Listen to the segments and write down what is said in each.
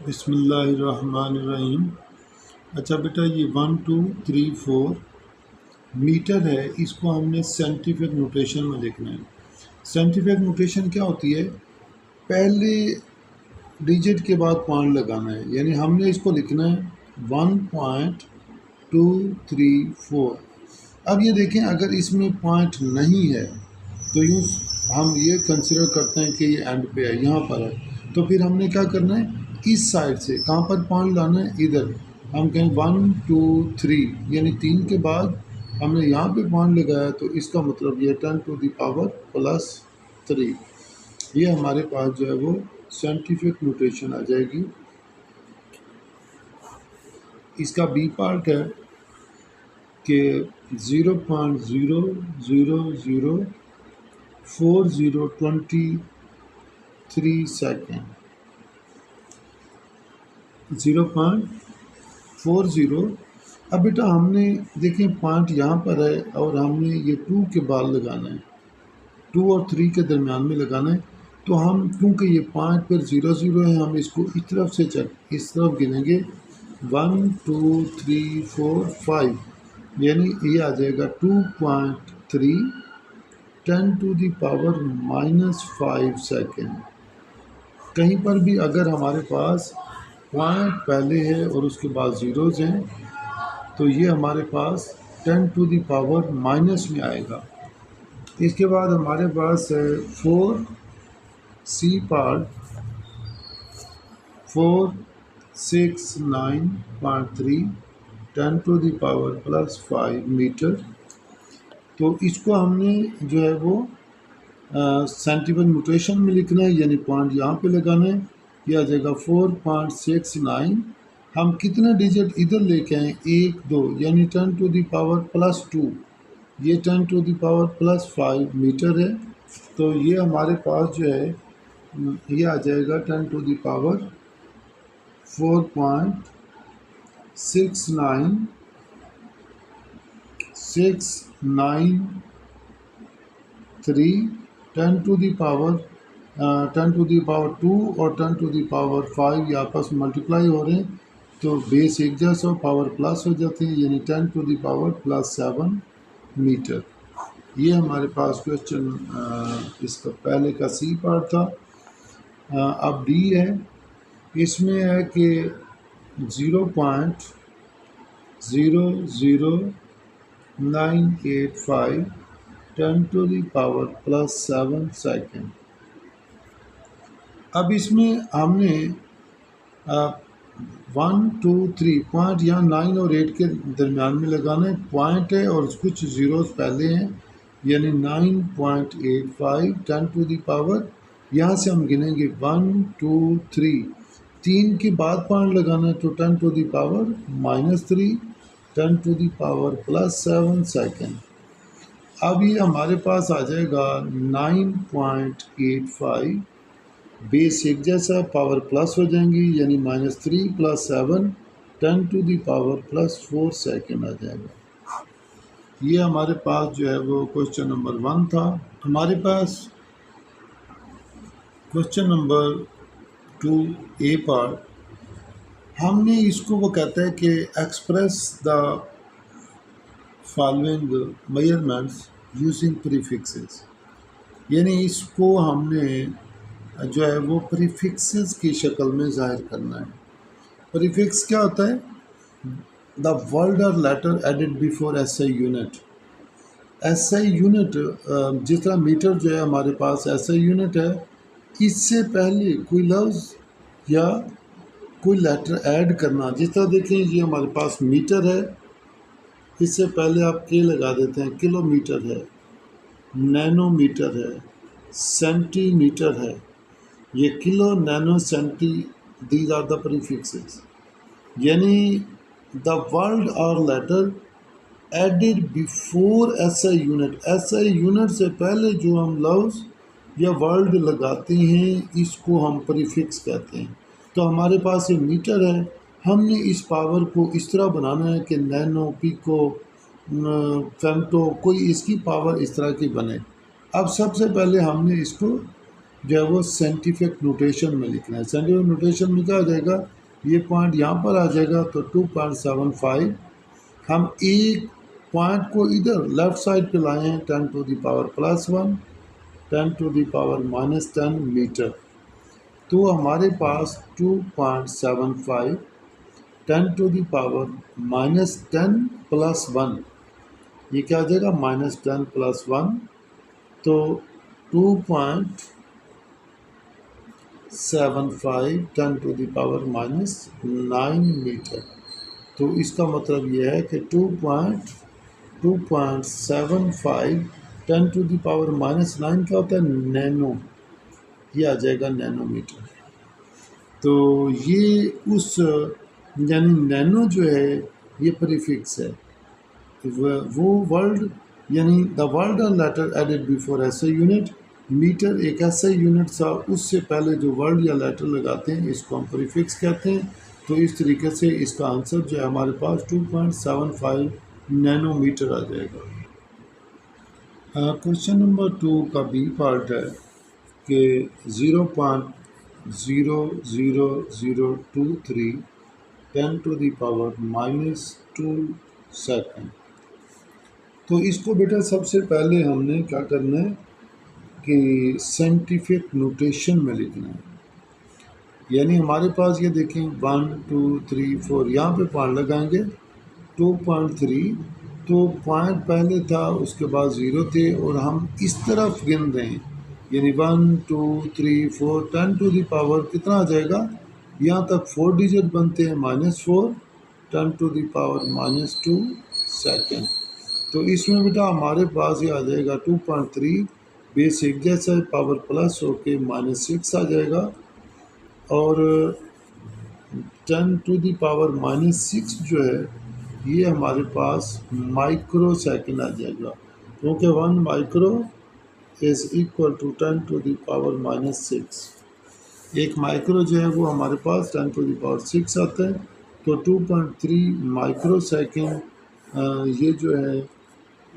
बिस्मिल्लाहिर्रहमानिर्रहीम। अच्छा बेटा, ये 1 2 3 4 मीटर है, इसको हमने साइंटिफिक नोटेशन में लिखना है। साइंटिफिक नोटेशन क्या होती है? पहले डिजिट के बाद पॉइंट लगाना है, यानी हमने इसको लिखना है 1.234। अब ये देखें, अगर इसमें पॉइंट नहीं है तो यूँ हम ये कंसिडर करते हैं कि ये एंड पे है, यहाँ पर है। तो फिर हमने क्या करना है, इस साइड से कहाँ पर पॉइंट लाना है, इधर। हम कहें 1 2 3, यानी 3 के बाद हमने यहाँ पे पॉइंट लगाया, तो इसका मतलब ये 10⁻+3, ये हमारे पास जो है वो साइंटिफिक नोटेशन आ जाएगी। इसका बी पार्ट है कि 0.004023 सेकेंड, 0.40। अब बेटा हमने देखें पॉइंट यहाँ पर है और हमने ये 2 के बाद लगाना है, 2 और 3 के दरमियान में लगाना है। तो हम क्योंकि ये पॉइंट पर 0 है, हम इसको इस तरफ से इस तरफ गिनेंगे 1 2 3 4 5, यानी ये आ जाएगा 2.3 10⁻⁻5 सेकेंड। कहीं पर भी अगर हमारे पास पॉइंट पहले है और उसके बाद ज़ीरोज़ हैं, तो ये हमारे पास 10⁻⁻ में आएगा। इसके बाद हमारे पास है 4 सी पार्ट 469.3 10⁻+5 मीटर। तो इसको हमने जो है वो साइंटिफिक नोटेशन में लिखना है, यानी पॉइंट यहाँ पे लगाना है। यह आ जाएगा 4.69। हम कितने डिजिट इधर लेके आए, 1 2, यानी 10⁻+2, ये 10⁻+5 मीटर है। तो ये हमारे पास जो है ये आ जाएगा 10⁻4.69693 10⁻2 और 10⁻5 ये आपस में मल्टीप्लाई हो रहे हैं, तो बेस एक जैसा पावर प्लस हो जाते हैं, यानी 10⁻+7 मीटर। ये हमारे पास क्वेश्चन इसका पहले का सी पार्ट था। अब डी है, इसमें है कि 0.00985 10⁻+7 सेकेंड। अब इसमें हमने 1 2 3 पॉइंट यहाँ 9 और 8 के दरमियान में लगाना है। पॉइंट है और कुछ ज़ीरोज़ पहले हैं, यानी 9.85 10⁻, यहाँ से हम गिनेंगे 1 2 3, 3 के बाद पॉइंट लगाना है, तो 10⁻⁻3 10⁻+7 सेकेंड। अब ये हमारे पास आ जाएगा 9.85, बेस एक जैसा पावर प्लस हो जाएंगी, यानी -3 + 7 10⁻+4 सेकेंड आ जाएगा। ये हमारे पास जो है वो क्वेश्चन नंबर 1 था। हमारे पास क्वेश्चन नंबर 2 ए पार्ट, हमने इसको वो कहता है कि express the following measurements using prefixes, यानी इसको हमने जो है वो प्रीफिक्सेस की शक्ल में ज़ाहिर करना है। प्रीफिक्स क्या होता है? द वर्ड और letter added before SI unit. SI unit जिस तरह मीटर जो है हमारे पास एसआई यूनिट है, इससे पहले कोई लफ्ज़ या कोई लेटर ऐड करना। जिस तरह देखें, ये हमारे पास मीटर है, इससे पहले आप के लगा देते हैं, किलोमीटर है, नैनोमीटर है, सेंटीमीटर है। ये kilo, nano, centi, these are the prefixes, यानी द वर्ड और letter added before SI unit. SI unit से पहले जो हम लफ्ज़ या वर्ड लगाते हैं, इसको हम प्रीफिक्स कहते हैं। तो हमारे पास ये मीटर है, हमने इस पावर को इस तरह बनाना है कि नैनो, पिको, फेमटो, कोई इसकी पावर इस तरह की बने। अब सबसे पहले हमने इसको जो है वो साइंटिफिक नोटेशन में लिखना है। साइंटिफिक नोटेशन में क्या हो जाएगा, ये पॉइंट यहाँ पर आ जाएगा तो 2.75 हम एक पॉइंट को इधर लेफ्ट साइड पे लाए हैं 10 to the power +1 10 to the power -10 metre. तो हमारे पास 2.75 10 टू द पावर -10 + 1, ये क्या आ जाएगा -10 + 1, तो 2.75 10 टू द पावर -9 मीटर। तो इसका मतलब ये है कि 2.75 10 टू द पावर -9 क्या होता है, नैनो, ये आ जाएगा नैनोमीटर। तो ये उस यानी नैनो जो है ये प्रीफिक्स है, वो वर्ड यानी द वर्ड और लेटर एडेड बिफोर ऐसे यूनिट। मीटर एक ऐसा यूनिट था, उससे पहले जो वर्ड या लेटर लगाते हैं इसको हम प्रीफिक्स कहते हैं। तो इस तरीके से इसका आंसर जो है हमारे पास 2.75 नैनोमीटर आ जाएगा। क्वेश्चन नंबर 2 का बी पार्ट है कि 0.00023 10 टू द पावर -2 सेकेंड। तो इसको बेटा सबसे पहले हमने क्या करना है कि साइंटिफिक नोटेशन में लिखना है। यानी हमारे पास ये देखें 1 2 3 4 यहाँ पे पॉइंट लगाएंगे 2.3, तो पॉइंट पहले था उसके बाद 0 थे और हम इस तरफ गिन रहे हैं, यानी 1 2 3 4 10 टू द पावर कितना आ जाएगा, यहाँ तक 4 डिजिट बनते हैं -4 10 टू द पावर -2 सेकेंड। तो इसमें बेटा हमारे पास ये आ जाएगा 2.3 बेसिक जैसा पावर प्लस होके -6 आ जाएगा, और 10 टू द पावर -6 जो है ये हमारे पास माइक्रो सेकेंड आ जाएगा, क्योंकि 1 micro is equal to 10 to the power -6। एक माइक्रो जो है वो हमारे पास 10 टू द पावर 6 आता है। तो 2.3 माइक्रो सेकेंड ये जो है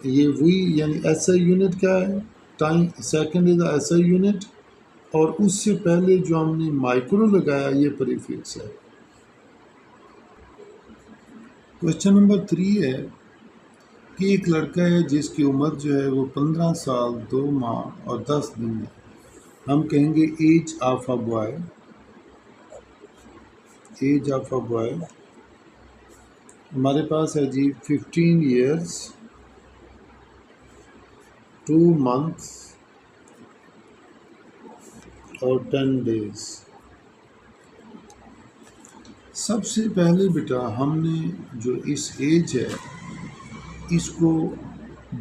ये वही यानी ऐसा यूनिट क्या है, टाइम सेकेंड इज ऐसा यूनिट, और उससे पहले जो हमने माइक्रो लगाया ये प्रीफिक्स है। क्वेश्चन नंबर 3 है कि एक लड़का है जिसकी उम्र जो है वो 15 साल 2 माह और 10 दिन है। हम कहेंगे age of a boy, age of a boy हमारे पास है जी 15 ईयर्स 2 मंथ्स और 10 डेज। सबसे पहले बेटा हमने जो इस एज है इसको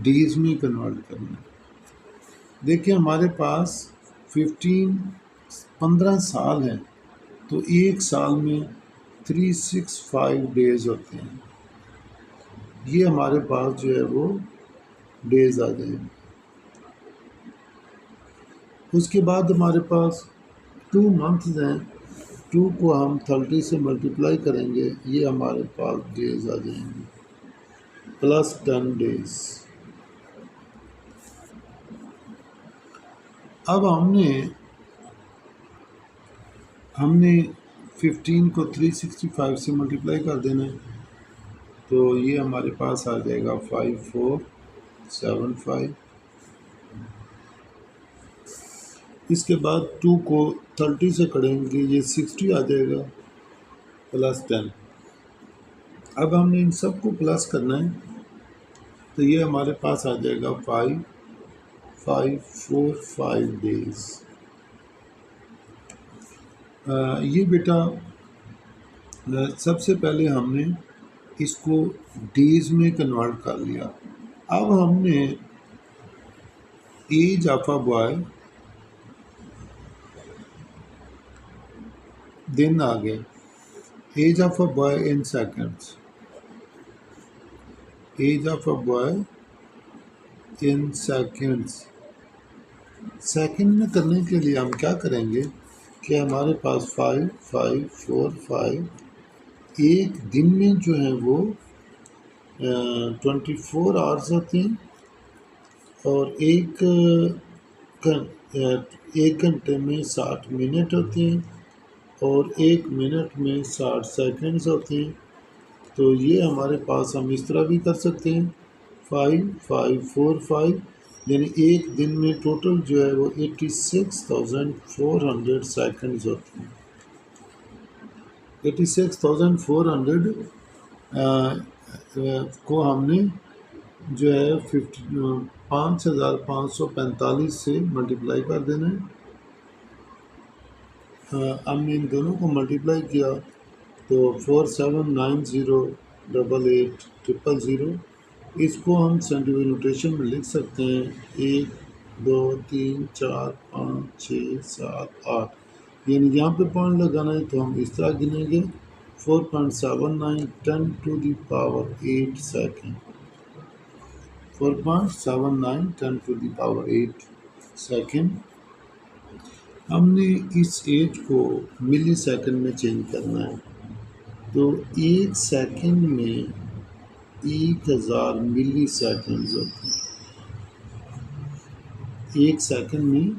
डेज में कन्वर्ट करना है। देखिए हमारे पास 15 साल है, तो एक साल में 365 डेज होते हैं, ये हमारे पास जो है वो डेज आ जाएंगे। उसके बाद हमारे पास 2 मंथ्स हैं, 2 को हम 30 से मल्टीप्लाई करेंगे, ये हमारे पास डेज आ जाएंगे प्लस 10 डेज। अब हमने 15 को 365 से मल्टीप्लाई कर देना है, तो ये हमारे पास आ जाएगा 5475। इसके बाद 2 को 30 से करेंगे, ये 60 आ जाएगा प्लस 10। अब हमने इन सब को प्लस करना है, तो ये हमारे पास आ जाएगा 5545 डेज। ये बेटा सबसे पहले हमने इसको डेज में कन्वर्ट कर लिया। अब हमने एज ऑफ अ बॉय दिन आ गए, age of a boy in seconds, age of a boy in seconds. Second में करने के लिए हम क्या करेंगे कि हमारे पास 5545 एक दिन में जो है वो 24 आवर्स होते हैं, और एक 1 घंटे में 60 मिनट होते हैं और 1 मिनट में 60 सेकंड्स होते हैं। तो ये हमारे पास हम इस तरह भी कर सकते हैं 5545, यानी एक दिन में टोटल जो है वो 86,400 सेकंड्स होते हैं। 86,400 को हमने जो है 5,545 से मल्टीप्लाई कर देना है। हमने इन दोनों को मल्टीप्लाई किया तो 47908800, इसको हम साइंटिफिक नोटेशन में लिख सकते हैं 1 2 3 4 5 6 7 8, यानी यहाँ पे पॉइंट लगाना है तो हम इस तरह गिनेंगे 4.79 10 to the power 8 second, 4.79 10 to the power 8 second. हमने इस एज को मिली सेकेंड में चेंज करना है, तो 1 सेकेंड में 1000 मिली सेकेंड्स होते हैं। 1 सेकेंड में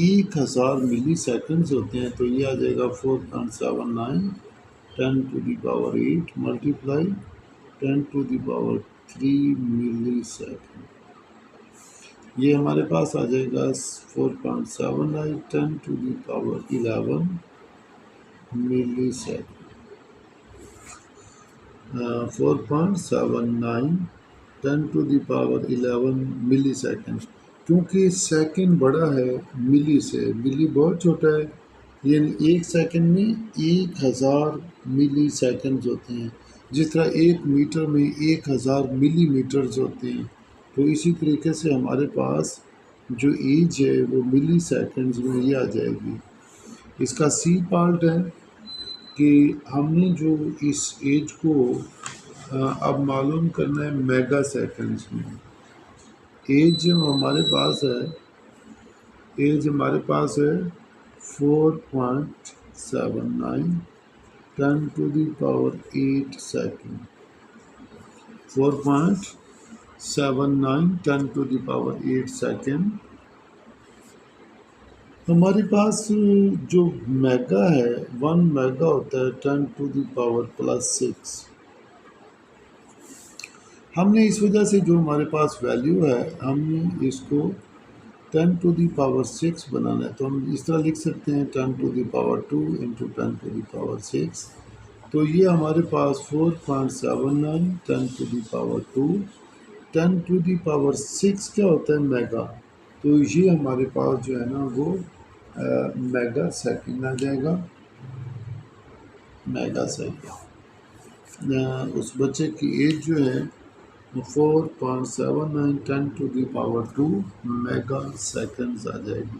1000 मिली सेकेंड्स होते हैं, तो ये आ जाएगा 4.79 10 to the power 8 multiply 10 to the power 3 millisecond. ये हमारे पास आ जाएगा 4.79 10 to the power 11 millisecond. 4.79 10 to the power 11 millisecond. क्योंकि सेकेंड बड़ा है मिली से, मिली बहुत छोटा है, यानी 1 सेकेंड में 1000 मिली सेकेंड्स होते हैं। जिस तरह 1 मीटर में 1000 मिलीमीटर्स होते हैं, तो इसी तरीके से हमारे पास जो एज है वो मिली सेकेंड्स में ही आ जाएगी। इसका सी पार्ट है कि हमने जो इस एज को अब मालूम करना है मेगा सेकेंड्स में। एज जो हमारे पास है, एज हमारे पास है 4.79 10 to the power 8 second. 4.79 10 to the power 8 second. हमारे पास जो मेगा है 1 मेगा होता है 10 टू द पावर +6। हमने इस वजह से जो हमारे पास वैल्यू है हमने इसको 10 टू द पावर 6 बनाना है, तो हम इस तरह लिख सकते हैं 10 to the power 2 into 10 to the power 6। तो ये हमारे पास 4.79 10 to the power 2 10 to the power 6 क्या होता है मेगा, तो ये हमारे पास जो है ना वो मेगा सेकेंड आ जाएगा। मेगा सेकेंड उस बच्चे की एज जो है 4.79 10 to the power 2 mega seconds आ जाएगी।